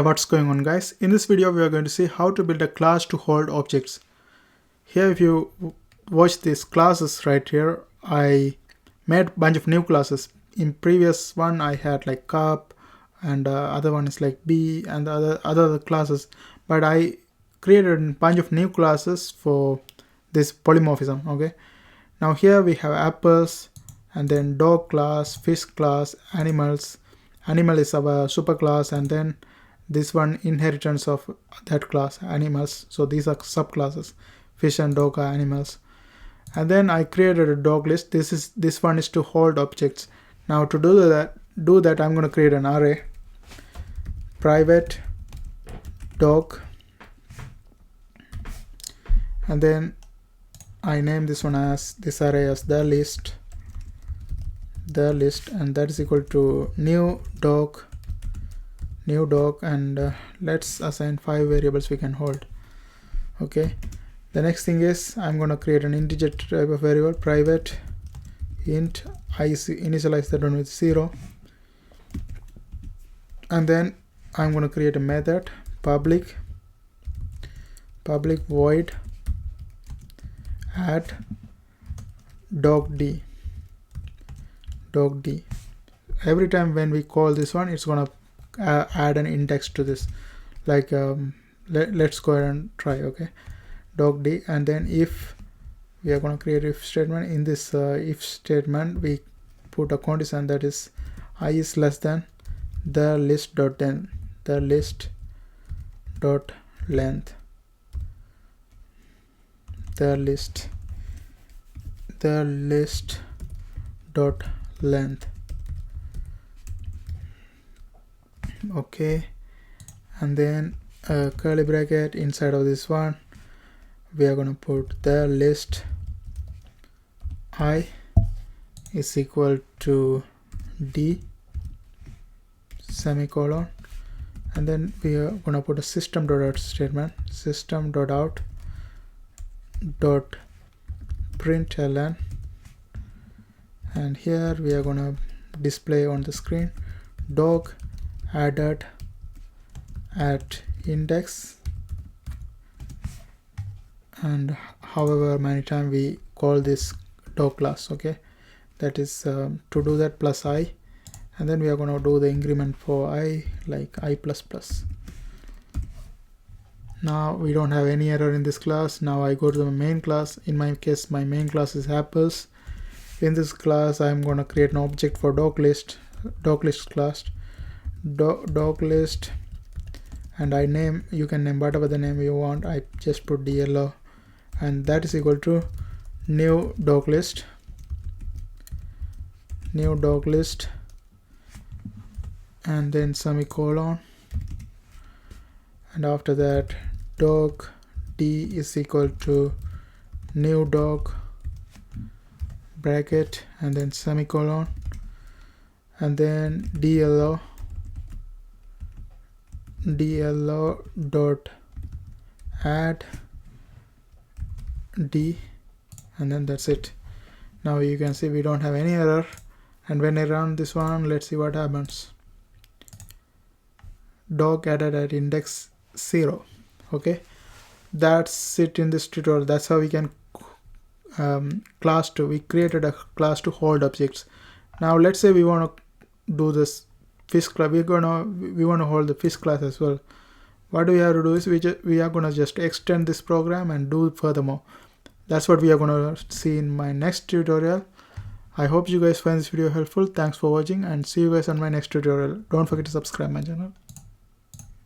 Hey, what's going on, guys? In this video we are going to see how to build a class to hold objects. Here, if you watch these classes right here, I made a bunch of new classes. In previous one I had like cup, and other one is like bee, and the other classes, but I created a bunch of new classes for this polymorphism. Okay, now here we have apples, and then dog class, fish class, animals. Animal is our super class, and then this one inheritance of that class, animals. So these are subclasses. Fish and dog are animals. And then I created a dog list. This one is to hold objects. Now to do that I'm going to create an array. Private dog, and then I name this one as this array as the list, and that is equal to new dog, and let's assign 5 variables we can hold. Okay, the next thing is I'm going to create an integer type of variable, private int. I initialize that one with 0, and then I'm going to create a method, public void add dog d. Every time when we call this one, it's going to add an index to this. Like let's go ahead and try. Okay, dog d, and then if we are going to create if statement. In this if statement we put a condition, that is I is less than the list dot length, the list dot length. Okay, and then a curly bracket inside of this one we are going to put the list I is equal to d semicolon, and then we are going to put a system.out statement, system.out dot println, and here we are going to display on the screen dog added at index, and however many times we call this dog class. Okay, that is to do that plus I, and then we are going to do the increment for I, like I++. Now we don't have any error in this class. Now I go to the main class. In my case, my main class is apples. In this class I'm going to create an object for dog list class, dog list, and I name, you can name whatever the name you want. I just put DLO, and that is equal to new dog list, and then semicolon, and after that dog d is equal to new dog bracket, and then semicolon, and then DLO dot add d, and then that's it. Now you can see we don't have any error, and when I run this one, let's see what happens. Dog added at index 0. Okay, that's it in this tutorial. That's how we can we created a class to hold objects. Now let's say we want to do this fish class. We want to hold the fish class as well. What we have to do is we are going to just extend this program and do furthermore. That's what we are going to see in my next tutorial. I hope you guys find this video helpful. Thanks for watching, and see you guys on my next tutorial. Don't forget to subscribe my channel.